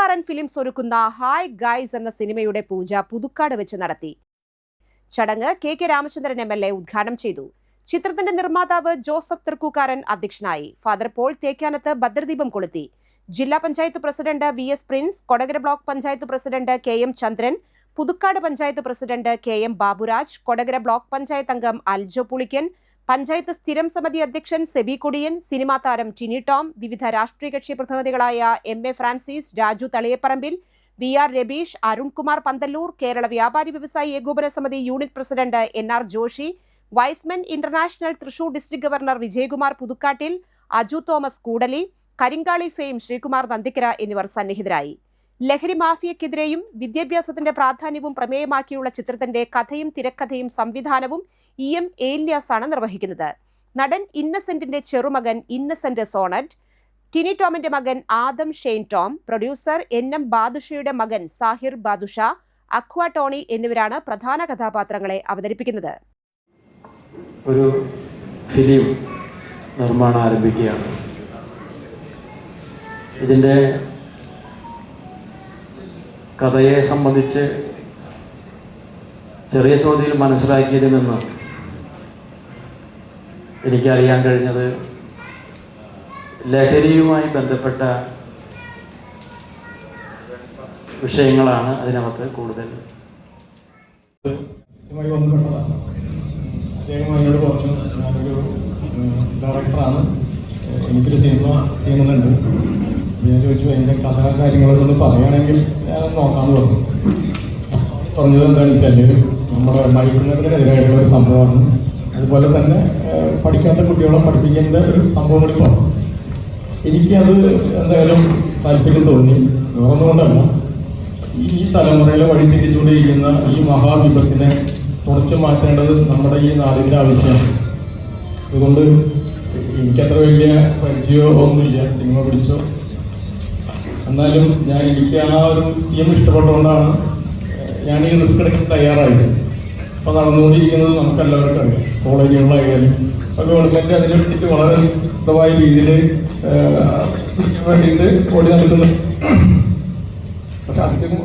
കലാകാരൻ ഫിലിംസ് ഒരുക്കുന്ന hi guys എന്ന സിനിമയുടെ പൂജ പുതുക്കാട് വെച്ച് നടത്തി. ചടങ്ങ് കെ രാമചന്ദ്രൻ MLA ഉദ്ഘാടനം ചെയ്തു. ചിത്രത്തിന്റെ നിർമ്മാതാവ് ജോസഫ് തൃക്കൂക്കാരൻ അധ്യക്ഷനായി. ഫാദർ പോൾ തേക്കാനത്ത് ഭദ്രദീപം കൊളുത്തി. ജില്ലാ panchayat president VS Prince, Kodakara block panchayat president KM Chandran, Puthukkad panchayat president KM Baburaj, Kodakara block panchayat അംഗം അൽജോ പുളിക്കൻ, പഞ്ചായത്ത് സ്ഥിരം സമിതി അധ്യക്ഷൻ സെബി കുടിയൻ, സിനിമാ താരം ടിനി ടോം, വിവിധ രാഷ്ട്രീയ കക്ഷി പ്രതിനിധികളായ MA ഫ്രാൻസിസ്, രാജു തളിയപ്പറമ്പിൽ, VR രബീഷ്, അരുൺകുമാർ പന്തല്ലൂർ, കേരള വ്യാപാരി വ്യവസായി ഏകോപന സമിതി unit president NR Joshi, Y's Men International Thrissur district governor Vijayakumar Puthukkattil, Aju Thomas Koodali, Karinkali fame Sreekumar Nandikkara എന്നിവർ സന്നിഹിതരായി. ലഹരി മാഫിയക്കെതിരെയും വിദ്യാഭ്യാസത്തിന്റെ പ്രാധാന്യവും പ്രമേയമാക്കിയുള്ള ചിത്രത്തിന്റെ കഥയും തിരക്കഥയും സംവിധാനവും EM ഏലിയാസ് ആണ് നിർവഹിക്കുന്നത്. നടൻ ഇന്നസെന്റിന്റെ ചെറുമകൻ ഇന്നസെന്റ് സോണറ്റ്, ടിനി ടോമിന്റെ മകൻ Adam Shane Tom, producer NM ബാദുഷയുടെ മകൻ സാഹിർ ബാദുഷ, അക്വ ടോണി എന്നിവരാണ് പ്രധാന കഥാപാത്രങ്ങളെ അവതരിപ്പിക്കുന്നത്. ഒരു ഫിലിം നിർമ്മാണം ആരംഭിക്കുകയാണ്. ഇതിൻ്റെ കഥയെ സംബന്ധിച്ച് ചെറിയ തോതിൽ മനസ്സിലാക്കിയതിൽ നിന്ന് എനിക്കറിയാൻ കഴിഞ്ഞത് ലഹരിയുമായി ബന്ധപ്പെട്ട വിഷയങ്ങളാണ് അതിനകത്ത് കൂടുതൽ. അദ്ദേഹം എന്നോട് പറഞ്ഞു, ഞാനൊരു ഡയറക്ടറാണ്, എനിക്കൊരു സിനിമ ചെയ്യുന്നുണ്ട്. ഞാൻ ചോദിച്ചു, എൻ്റെ കഥ കാര്യങ്ങളൊക്കെ ഒന്ന് പറയുകയാണെങ്കിൽ ഞാൻ നോക്കാമെന്ന് പറഞ്ഞു. പറഞ്ഞത് എന്താണെന്ന് വെച്ചാൽ, നമ്മുടെ മയക്കുമരുന്നിനെതിരായിട്ടുള്ള ഒരു സംഭവമാണ്. അതുപോലെ തന്നെ പഠിക്കാത്ത കുട്ടികളെ പഠിപ്പിക്കേണ്ട ഒരു സംഭവം കൂടി പറഞ്ഞു. എനിക്കത് എന്തായാലും താല്പര്യം തോന്നി. വേറൊന്നുകൊണ്ടല്ല, ഈ തലമുറയിലെ വഴിതിരിച്ചുകൊണ്ടിരിക്കുന്ന ഈ മഹാവിപത്തിനെ തുടച്ചു മാറ്റേണ്ടത് നമ്മുടെ ഈ നാടിൻ്റെ ആവശ്യമാണ്. അതുകൊണ്ട് എനിക്കത്ര വലിയ പരിചയമോ ഒന്നുമില്ല, സിനിമ പിടിച്ചോ. എന്നാലും എനിക്ക് ആ ഒരു തീം ഇഷ്ടപ്പെട്ടുകൊണ്ടാണ് ഞാൻ ഈ റിസ്ക് എടുക്കാൻ തയ്യാറായത്. അപ്പോൾ നടന്നുകൊണ്ടിരിക്കുന്നത് നമുക്കെല്ലാവർക്കും അറിയാം. കോളേജുകളിലായാലും അപ്പോൾ ഗവൺമെൻറ് അതിനെ വെച്ചിട്ട് വളരെ ശക്തമായ രീതിയിൽ വേണ്ടിയിട്ട് ഓടി നടക്കുന്നു. പക്ഷെ അധികം